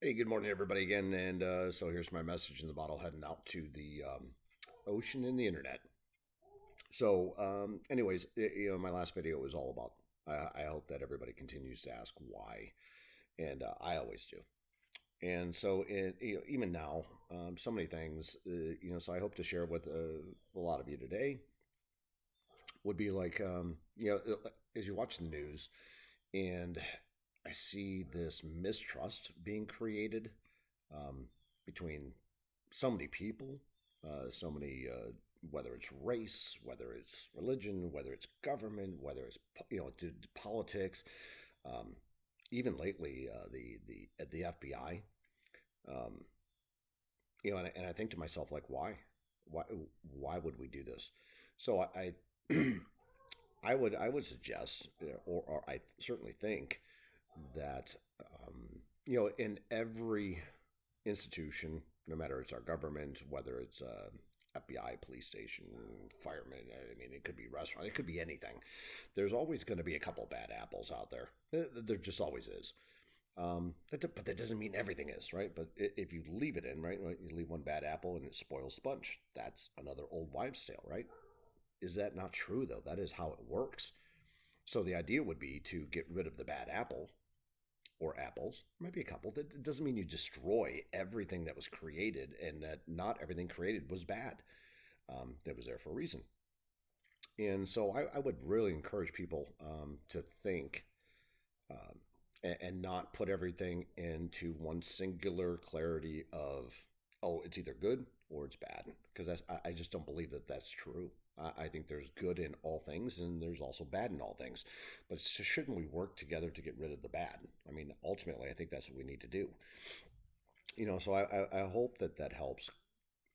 Hey, good morning, everybody, again. And so here's my message in the bottle heading out to the ocean and the internet. Anyways, my last video was all about. I hope that everybody continues to ask why, and I always do. And so, even now, so many things. So I hope to share with a lot of you today would be like, as you watch the news, and I see this mistrust being created um, between so many people, whether it's race, whether it's religion, whether it's government, whether it's politics, um, even lately the FBI, um, and I think to myself like, why, why would we do this? So I would suggest, or I certainly think that in every institution, no matter it's our government, whether it's FBI, police station, firemen. I mean, it could be restaurant, it could be anything. There's always going to be a couple bad apples out there. There just always is. But that doesn't mean everything is, right? But if you leave it in, right, you leave one bad apple and it spoils the bunch. That's another old wives' tale, right? Is that not true though? That is how it works. So the idea would be to get rid of the bad apple or apples, maybe a couple. That doesn't mean you destroy everything that was created and that not everything created was bad. That was there for a reason. And so I would really encourage people to think and not put everything into one singular clarity of, oh, it's either good or it's bad. Because I just don't believe that that's true. I think there's good in all things and there's also bad in all things. But shouldn't we work together to get rid of the bad? I mean, ultimately, I think that's what we need to do. So I hope that that helps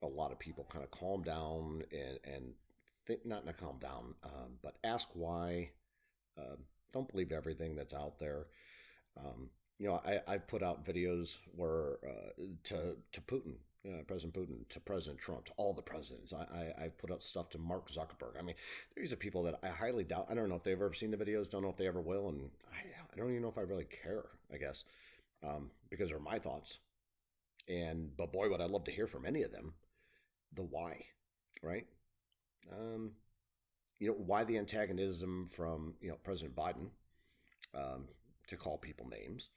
a lot of people kind of calm down and think, not calm down, but ask why. Uh, don't believe everything that's out there. I've put out videos where to Putin, President Putin, to President Trump, to all the presidents. I put out stuff to Mark Zuckerberg. I mean, these are people that I highly doubt. I don't know if they've ever seen the videos. Don't know if they ever will, and I don't even know if I really care. I guess because they're my thoughts. But boy, would I love to hear from any of them. The why, right? Um, why the antagonism from President Biden um, to call people names.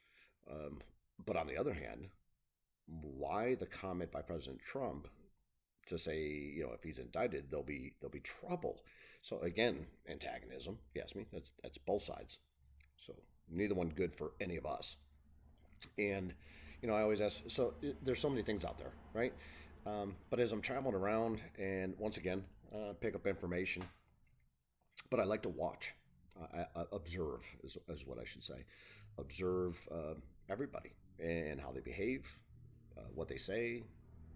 Um, but on the other hand, why the comment by President Trump to say, if he's indicted, there'll be trouble. So again, antagonism. Yes, me. That's both sides. So neither one good for any of us. And I always ask. So there's so many things out there, right? But as I'm traveling around, and once again, pick up information, but I like to watch. I observe is what I should say. Observe everybody and how they behave, what they say,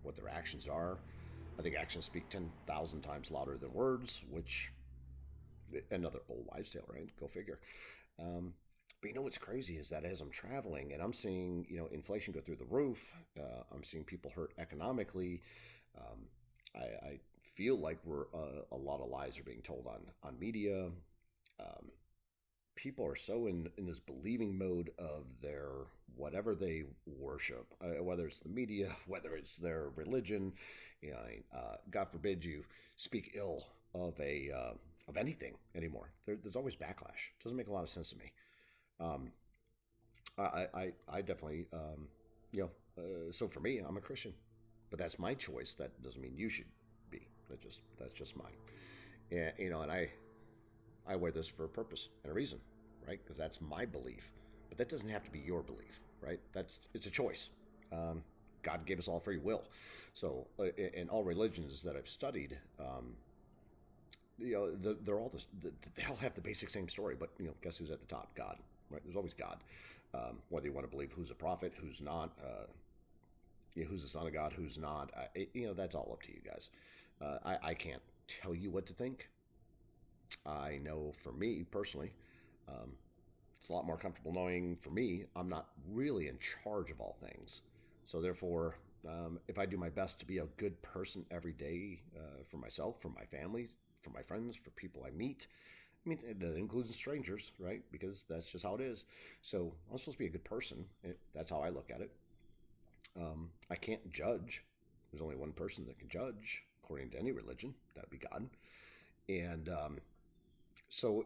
what their actions are. I think actions speak 10,000 times louder than words, which another old wives' tale, right? Go figure. But what's crazy is that as I'm traveling and I'm seeing inflation go through the roof, I'm seeing people hurt economically. Um, I feel like a lot of lies are being told on media. Um, People are so in this believing mode of their whatever they worship, whether it's the media, whether it's their religion. God forbid you speak ill of anything anymore. There's always backlash. It doesn't make a lot of sense to me. Um, I definitely so for me, I'm a Christian, but that's my choice. That doesn't mean you should be. That's just mine. And I wear this for a purpose and a reason, right? Because that's my belief. But that doesn't have to be your belief, right? It's a choice. God gave us all free will. So in all religions that I've studied, they're all they all have the basic same story. But guess who's at the top? God, right? There's always God. Whether you want to believe who's a prophet, who's not, who's the son of God, who's not, that's all up to you guys. I can't tell you what to think. I know for me personally, um, it's a lot more comfortable knowing for me, I'm not really in charge of all things. So therefore, if I do my best to be a good person every day for myself, for my family, for my friends, for people I meet, I mean, that includes strangers, right? Because that's just how it is. So I'm supposed to be a good person. That's how I look at it. I can't judge. There's only one person that can judge, according to any religion. That'd be God. And so,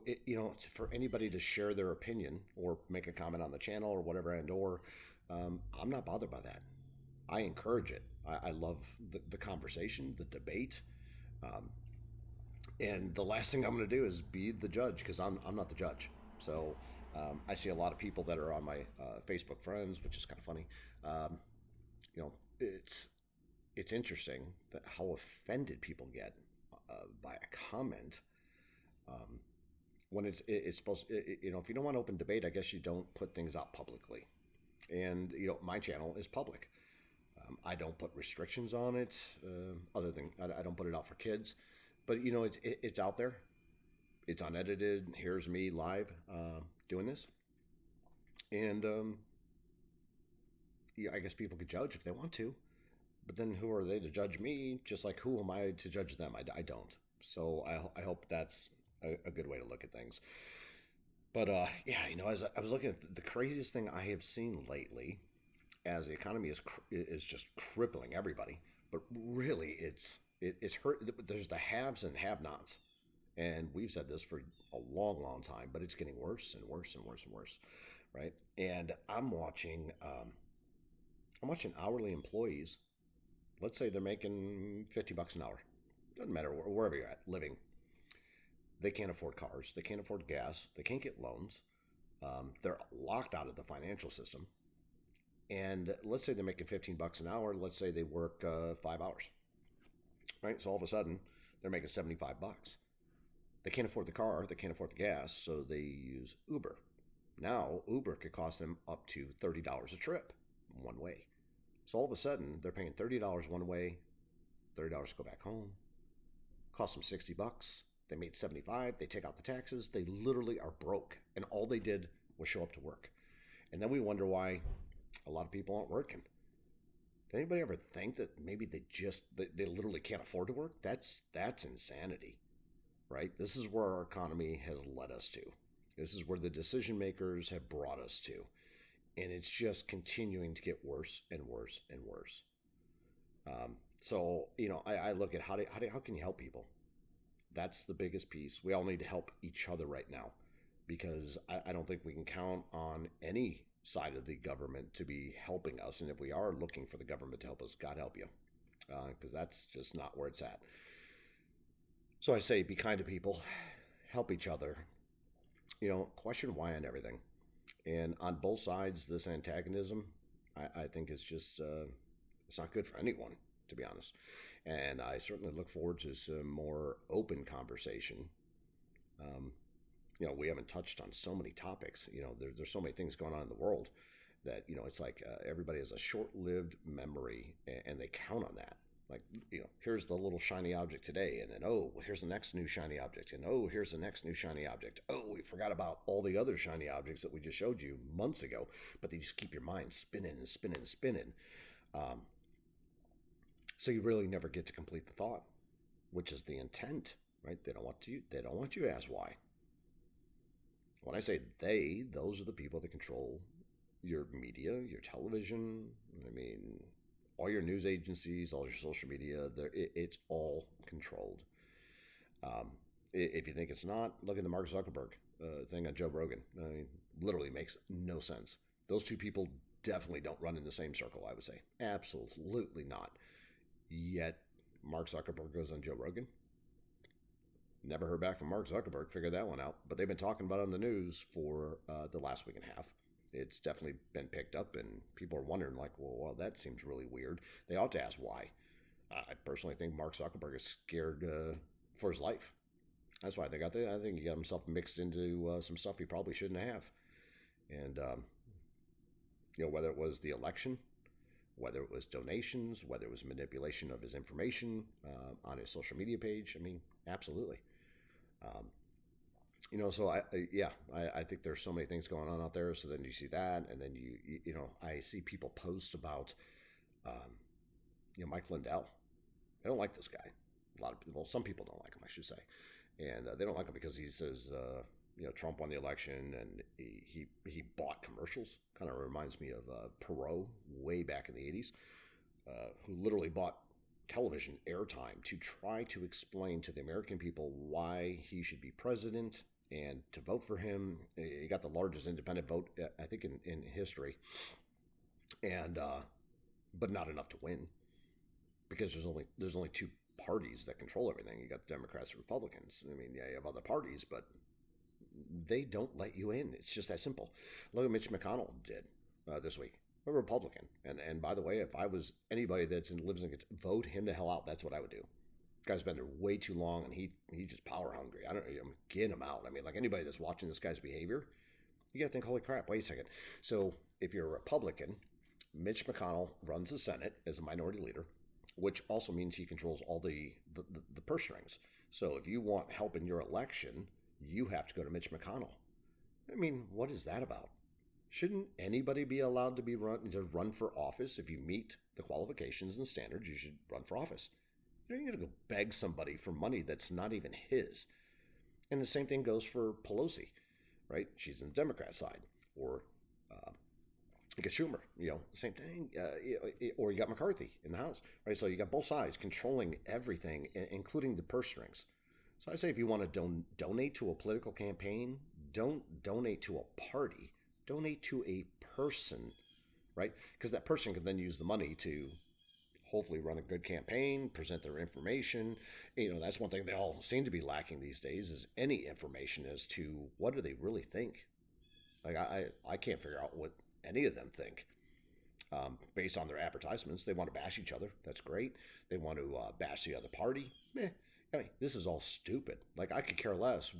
for anybody to share their opinion or make a comment on the channel or whatever, I'm not bothered by that. I encourage it. I love the conversation, the debate. Um, and the last thing I'm going to do is be the judge because I'm not the judge. So I see a lot of people that are on my Facebook friends, which is kind of funny. Um, it's interesting that how offended people get by a comment um, when it's supposed. If you don't want open debate, I guess you don't put things out publicly. And my channel is public. I don't put restrictions on it, other than I don't put it out for kids. But it's out there. It's unedited. Here's me live doing this, and I guess people could judge if they want to. But then who are they to judge me? Just like who am I to judge them? I don't. So I hope that's a good way to look at things. But yeah, as I was looking at the craziest thing I have seen lately, as the economy is just crippling everybody. But really, it's hurt. There's the haves and have-nots, and we've said this for a long, long time. But it's getting worse and worse and worse and worse, right? And I'm watching hourly employees. Let's say they're making $50 an hour. Doesn't matter wherever you're at living. They can't afford cars. They can't afford gas. They can't get loans. They're locked out of the financial system. And let's say they're making $15 an hour. Let's say they work 5 hours, right? So all of a sudden they're making $75. They can't afford the car. They can't afford the gas. So they use Uber. Now Uber could cost them up to $30 a trip one way. So all of a sudden they're paying $30 one way, $30 to go back home. Cost them $60. They made $75. They take out the taxes. They literally are broke. And all they did was show up to work. And then we wonder why a lot of people aren't working. Did anybody ever think that maybe they literally can't afford to work? That's insanity, right? This is where our economy has led us to. This is where the decision makers have brought us to. And it's just continuing to get worse and worse and worse. So I look at how can you help people? That's the biggest piece. We all need to help each other right now because I don't think we can count on any side of the government to be helping us. And if we are looking for the government to help us, God help you, because that's just not where it's at. So I say be kind to people, help each other, question why on everything. And on both sides, this antagonism, I think is just, it's not good for anyone, to be honest. And I certainly look forward to some more open conversation. We haven't touched on so many topics. There's so many things going on in the world that, it's like everybody has a short-lived memory and they count on that. Like, here's the little shiny object today. And then, oh, here's the next new shiny object. And, oh, here's the next new shiny object. Oh, we forgot about all the other shiny objects that we just showed you months ago. But they just keep your mind spinning and spinning and spinning. So you really never get to complete the thought, which is the intent, right? They don't want you to ask why. When I say they, those are the people that control your media, your television, all your news agencies, all your social media. It's all controlled. If you think it's not, look at the Mark Zuckerberg thing on Joe Rogan. Literally makes no sense. Those two people definitely don't run in the same circle, I would say. Absolutely not. Yet Mark Zuckerberg goes on Joe Rogan. Never heard back from Mark Zuckerberg. Figured that one out. But they've been talking about it on the news for the last week and a half. It's definitely been picked up, and people are wondering, like, well, that seems really weird. They ought to ask why. I personally think Mark Zuckerberg is scared for his life. That's why I think he got himself mixed into some stuff he probably shouldn't have. And whether it was the election, whether it was donations, whether it was manipulation of his information on his social media page, absolutely. So I think there's so many things going on out there. So then you see that, and then I see people post about, Mike Lindell. They don't like this guy. A lot of people, some people don't like him, I should say, and they don't like him because he says, Trump won the election and he bought commercials. Kind of reminds me of Perot way back in the 80s, who literally bought television airtime to try to explain to the American people why he should be president and to vote for him. He got the largest independent vote, I think, in history, and but not enough to win because there's only two parties that control everything. You got the Democrats and Republicans. I mean, yeah, you have other parties, but they don't let you in. It's just that simple. Look what Mitch McConnell did this week. A Republican, and by the way, if I was anybody lives in, vote him the hell out. That's what I would do. Guy's been there way too long, and he's just power hungry. Get him out. I mean, like anybody that's watching this guy's behavior, you got to think, holy crap, wait a second. So if you're a Republican, Mitch McConnell runs the Senate as a minority leader, which also means he controls all the purse strings. So if you want help in your election, you have to go to Mitch McConnell. I mean, what is that about? Shouldn't anybody be allowed to run for office? If you meet the qualifications and standards, you should run for office. You're not going to go beg somebody for money that's not even his. And the same thing goes for Pelosi, right? She's on the Democrat side. Or you got Schumer, same thing. Or you got McCarthy in the House, right? So you got both sides controlling everything, including the purse strings. So I say if you want to donate to a political campaign, don't donate to a party. Donate to a person, right? Because that person can then use the money to hopefully run a good campaign, present their information. That's one thing they all seem to be lacking these days is any information as to what do they really think. Like I can't figure out what any of them think. Based on their advertisements, they want to bash each other. That's great. They want to bash the other party. I mean, this is all stupid. Like, I could care less.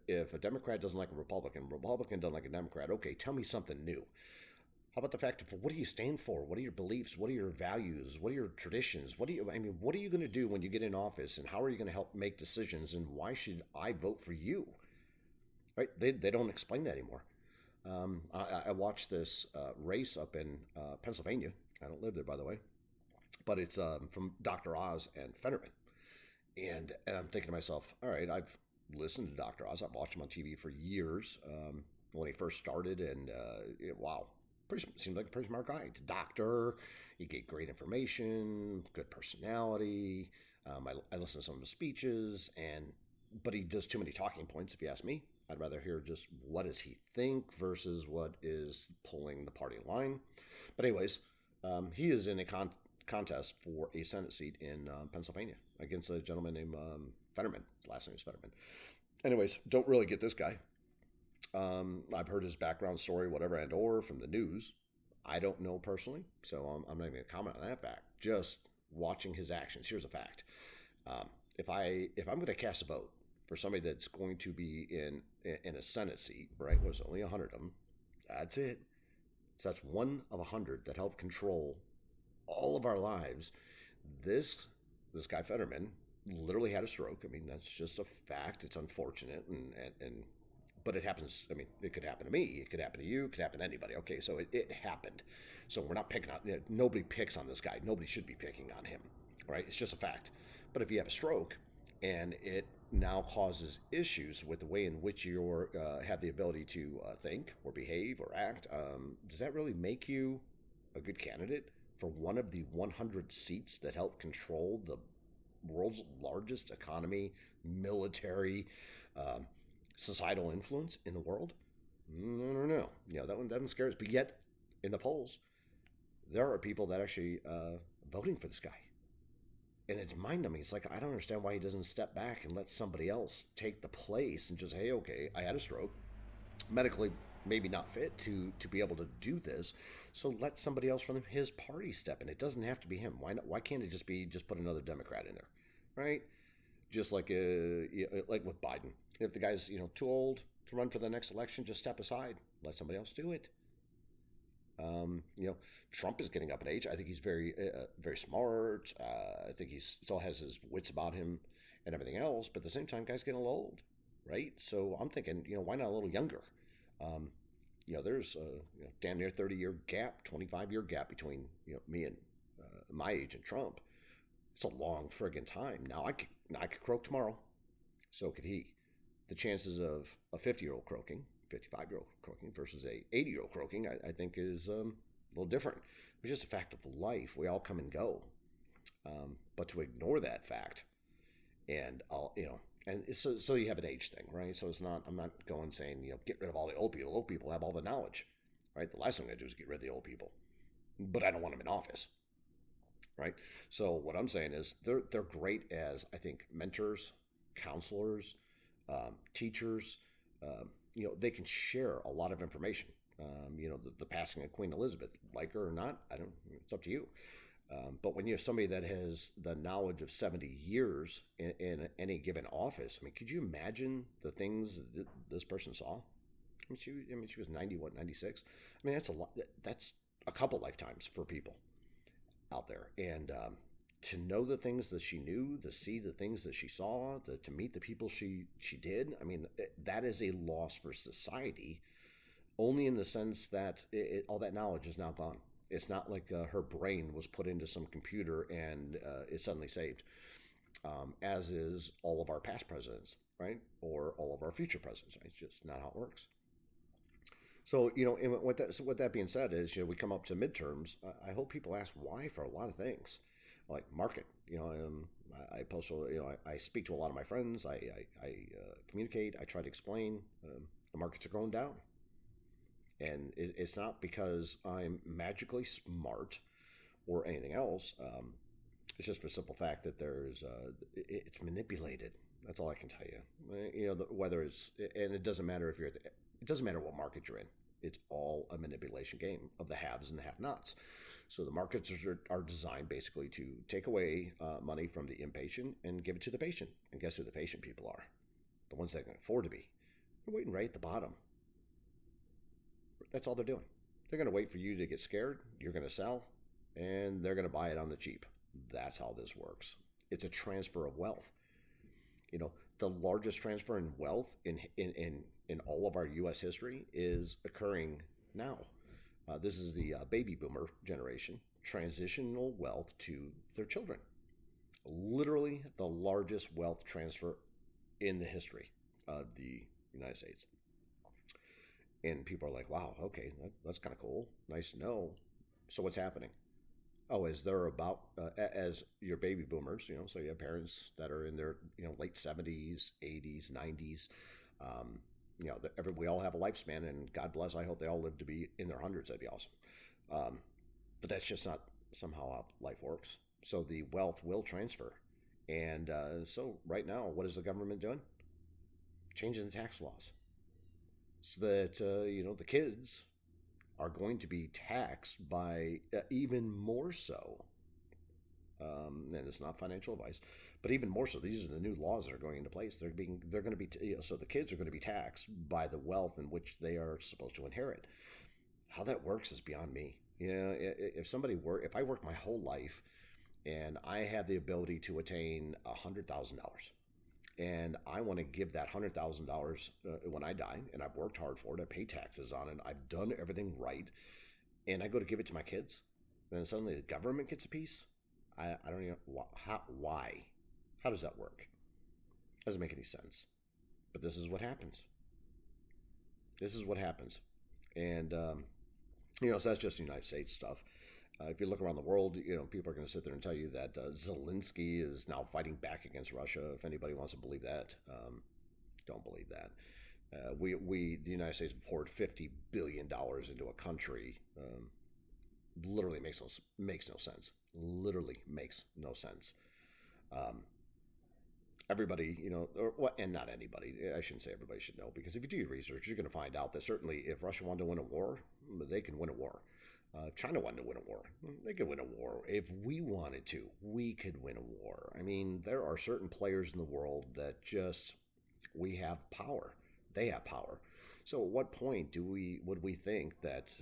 If a Democrat doesn't like a Republican doesn't like a Democrat, okay, tell me something new. How about the fact of what do you stand for? What are your beliefs? What are your values? What are your traditions? What are you going to do when you get in office? And how are you going to help make decisions? And why should I vote for you? Right? They don't explain that anymore. I watched this race up in Pennsylvania. I don't live there, by the way. But it's from Dr. Oz and Fetterman. And I'm thinking to myself, all right, I've listened to Dr. Oz. I've watched him on TV for years when he first started. And wow, seems like a pretty smart guy. He's a doctor. He gave great information, good personality. I listen to some of his speeches, but he does too many talking points, if you ask me. I'd rather hear just what does he think versus what is pulling the party line. But anyways, he is in a contest for a Senate seat in Pennsylvania against a gentleman named Fetterman. His last name is Fetterman. Anyways, don't really get this guy. I've heard his background story, whatever, and or from the news. I don't know personally, so I'm not even going to comment on that fact. Just watching his actions. Here's a fact. If I'm going to cast a vote for somebody that's going to be in a Senate seat, right? There's only 100 of them. That's it. So that's 1 of 100 that help control all of our lives. This guy Fetterman literally had a stroke. I mean, that's just a fact. It's unfortunate, but it happens. I mean, it could happen to me. It could happen to you. It could happen to anybody. Okay, so it happened. So we're not picking on. Nobody picks on this guy. Nobody should be picking on him, right? It's just a fact. But if you have a stroke and it now causes issues with the way in which you have the ability to think or behave or act, does that really make you a good candidate for one of the 100 seats that help control the world's largest economy, military, societal influence in the world? No. That one scares. But yet, in the polls, there are people that actually voting for this guy. And it's mind-numbing. It's like, I don't understand why he doesn't step back and let somebody else take the place and just, hey, okay, I had a stroke. Medically, maybe not fit to be able to do this. So let somebody else from his party step in. It doesn't have to be him. Why can't it just put another Democrat in there, right? Just like with Biden. If the guy's too old to run for the next election, just step aside. Let somebody else do it. Trump is getting up in age. I think he's very, very smart. I think he still has his wits about him and everything else. But at the same time, guy's getting a little old, right? So I'm thinking, why not a little younger? There's a damn near 30-year gap, 25-year gap between me and my age and Trump. It's a long friggin' time. Now I could croak tomorrow. So could he. the chances of a 50-year-old croaking, 55-year-old croaking versus a 80-year-old croaking, I think is a little different. It's just a fact of life. We all come and go. But to ignore that fact, and so you have an age thing, right? So it's not, I'm not going saying, get rid of all the old people. Old people have all the knowledge, right? The last thing I'm going to do is get rid of the old people, but I don't want them in office, right? So what I'm saying is they're great as, I think, mentors, counselors, teachers. They can share a lot of information. The passing of Queen Elizabeth, like her or not, I don't. It's up to you. But when you have somebody that has the knowledge of 70 years in any given office, I mean, could you imagine the things that this person saw? She was 90, 96? I mean, that's a lot. That's a couple lifetimes for people out there. And to know the things that she knew, to see the things that she saw, to meet the people she did, I mean, that is a loss for society, only in the sense that all that knowledge is now gone. It's not like her brain was put into some computer and is suddenly saved, as is all of our past presidents, right? Or all of our future presidents. Right? It's just not how it works. So, and with that being said is, we come up to midterms. I hope people ask why for a lot of things, like market. I post, I speak to a lot of my friends. I communicate. I try to explain. The markets are going down. And it's not because I'm magically smart or anything else. It's just for the simple fact that it's manipulated. That's all I can tell you. Whether it's, and it doesn't matter if it doesn't matter what market you're in. It's all a manipulation game of the haves and the have-nots. So the markets are designed basically to take away money from the impatient and give it to the patient. And guess who the patient people are? The ones that can afford to be. They're waiting right at the bottom. That's all they're doing. They're going to wait for you to get scared. You're going to sell, and they're going to buy it on the cheap. That's how this works. It's a transfer of wealth. The largest transfer in wealth in all of our U.S. history is occurring now. This is the baby boomer generation, transitional wealth to their children. Literally the largest wealth transfer in the history of the United States. And people are like, wow, okay, that's kind of cool. Nice to know. So what's happening? Oh, as they're about, as your baby boomers, so you have parents that are in their, late 70s, 80s, 90s. We all have a lifespan, and God bless, I hope they all live to be in their hundreds. That'd be awesome. But that's just not somehow how life works. So the wealth will transfer. And so right now, what is the government doing? Changing the tax laws. So that, the kids are going to be taxed by even more so. And it's not financial advice, but even more so. These are the new laws that are going into place. They're going to be, so the kids are going to be taxed by the wealth in which they are supposed to inherit. How that works is beyond me. If I work my whole life and I have the ability to attain $100,000, and I want to give that $100,000 when I die, and I've worked hard for it, I pay taxes on it, I've done everything right, and I go to give it to my kids, then suddenly the government gets a piece? I don't even know why. How does that work? Doesn't make any sense. But this is what happens. This is what happens. And, so that's just the United States stuff. If you look around the world, people are going to sit there and tell you that Zelensky is now fighting back against Russia. If anybody wants to believe that, don't believe that. The United States poured $50 billion into a country. Literally makes no sense. Literally makes no sense. Everybody, and not anybody, I shouldn't say everybody should know, because if you do your research, you're going to find out that certainly if Russia wanted to win a war, they can win a war. If China wanted to win a war, they could win a war. If we wanted to, we could win a war. I mean, there are certain players in the world that we have power. They have power. So at what point would we think that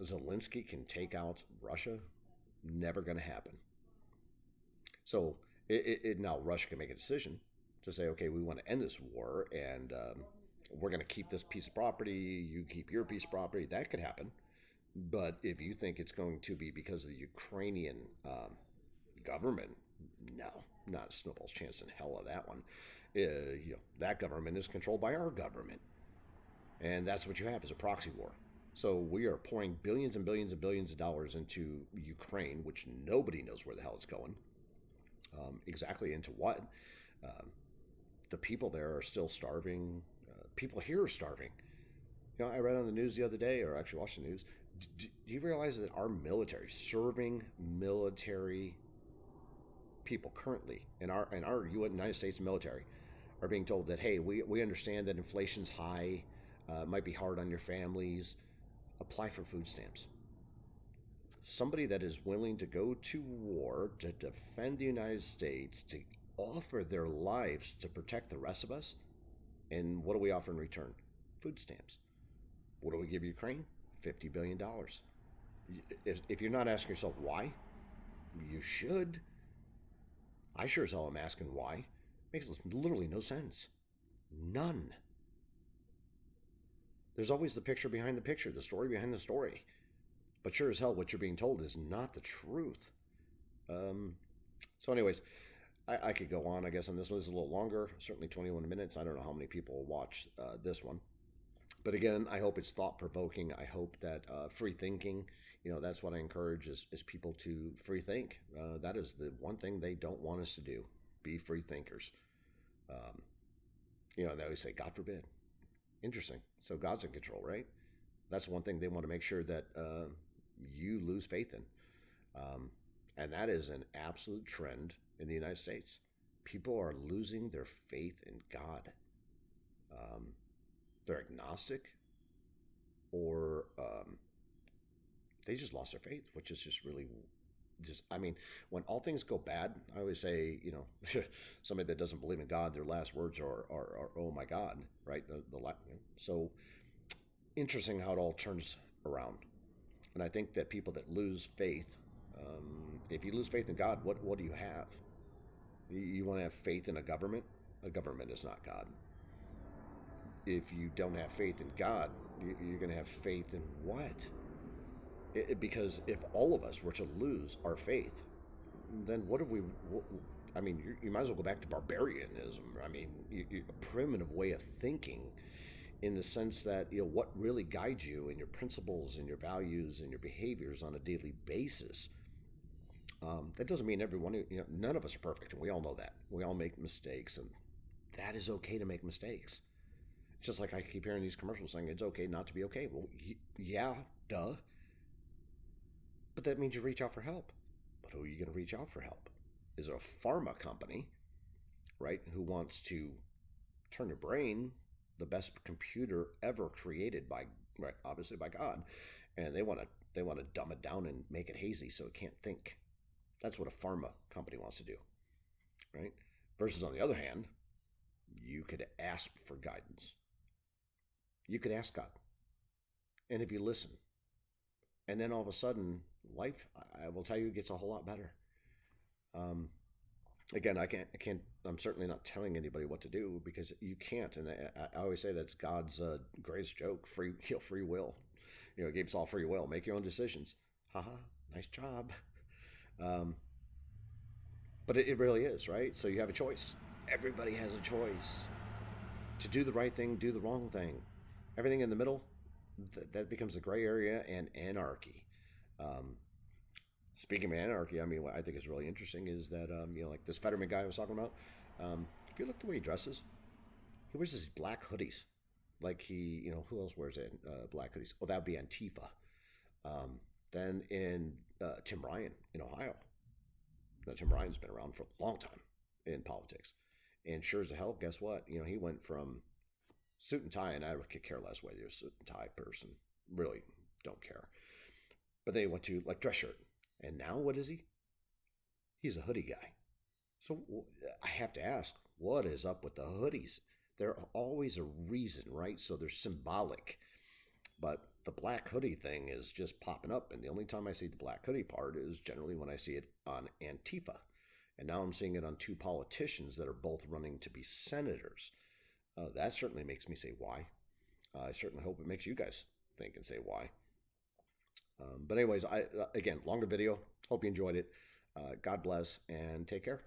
Zelensky can take out Russia? Never going to happen. So now Russia can make a decision to say, okay, we want to end this war, and we're going to keep this piece of property. You keep your piece of property. That could happen. But if you think it's going to be because of the Ukrainian government, no, not a snowball's chance in hell of that one. That government is controlled by our government, and that's what you have is a proxy war. So we are pouring billions and billions and billions of dollars into Ukraine, which nobody knows where the hell it's going, exactly into what. Um, the people there are still starving. People here are starving. I read on the news the other day, or actually watched the news. Do you realize that our military, serving military people currently in our United States military, are being told that, hey, we understand that inflation's high, might be hard on your families. Apply for food stamps. Somebody that is willing to go to war to defend the United States, to offer their lives to protect the rest of us, and what do we offer in return? Food stamps. What do we give Ukraine? $50 billion. If you're not asking yourself why, you should. I sure as hell am asking why. Makes literally no sense. None. There's always the picture behind the picture, the story behind the story. But sure as hell, what you're being told is not the truth. So anyways, I could go on, I guess, on this one. This is a little longer, certainly 21 minutes. I don't know how many people will watch this one. But again, I hope it's thought-provoking. I hope that free thinking, that's what I encourage is people to free think. That is the one thing they don't want us to do, be free thinkers. They always say, God forbid. Interesting. So God's in control, right? That's one thing they want to make sure that you lose faith in. And that is an absolute trend in the United States. People are losing their faith in God. They're agnostic, or they just lost their faith, which is just really when all things go bad, I always say, somebody that doesn't believe in God, their last words are oh my God, right? So interesting how it all turns around. And I think that people that lose faith, if you lose faith in God, what do you have? You want to have faith in a government? A government is not God. If you don't have faith in God, you're going to have faith in what? Because if all of us were to lose our faith, then what do we? You might as well go back to barbarianism. A primitive way of thinking, in the sense that what really guides you in your principles and your values and your behaviors on a daily basis. That doesn't mean everyone. None of us are perfect, and we all know that. We all make mistakes, and that is okay to make mistakes. Just like I keep hearing these commercials saying it's okay not to be okay. Well, yeah, duh. But that means you reach out for help. But who are you going to reach out for help? Is it a pharma company, right, who wants to turn your brain, the best computer ever created by, right, obviously by God, and they want to dumb it down and make it hazy so it can't think. That's what a pharma company wants to do, right? Versus on the other hand, you could ask for guidance. You could ask God. And if you listen, and then all of a sudden, life, I will tell you, gets a whole lot better. Again, I'm certainly not telling anybody what to do, because you can't. And I always say that's God's greatest joke, free will. He gave us all free will. Make your own decisions. Haha, nice job. But it really is, right? So you have a choice. Everybody has a choice to do the right thing, do the wrong thing. Everything in the middle, that becomes the gray area and anarchy. Speaking of anarchy, what I think is really interesting is that, like this Fetterman guy I was talking about, if you look the way he dresses, he wears these black hoodies. Like who else wears it? Black hoodies. Oh, that would be Antifa. Then in Tim Ryan in Ohio. Now, Tim Ryan's been around for a long time in politics. And sure as hell, guess what? He went from suit and tie, and I could care less whether you're a suit and tie person. Really don't care. But then he went to like dress shirt. And now what is he? He's a hoodie guy. So I have to ask, what is up with the hoodies? They're always a reason, right? So they're symbolic. But the black hoodie thing is just popping up. And the only time I see the black hoodie part is generally when I see it on Antifa. And now I'm seeing it on two politicians that are both running to be senators. That certainly makes me say why. I certainly hope it makes you guys think and say why. But anyways, again, longer video. Hope you enjoyed it. God bless and take care.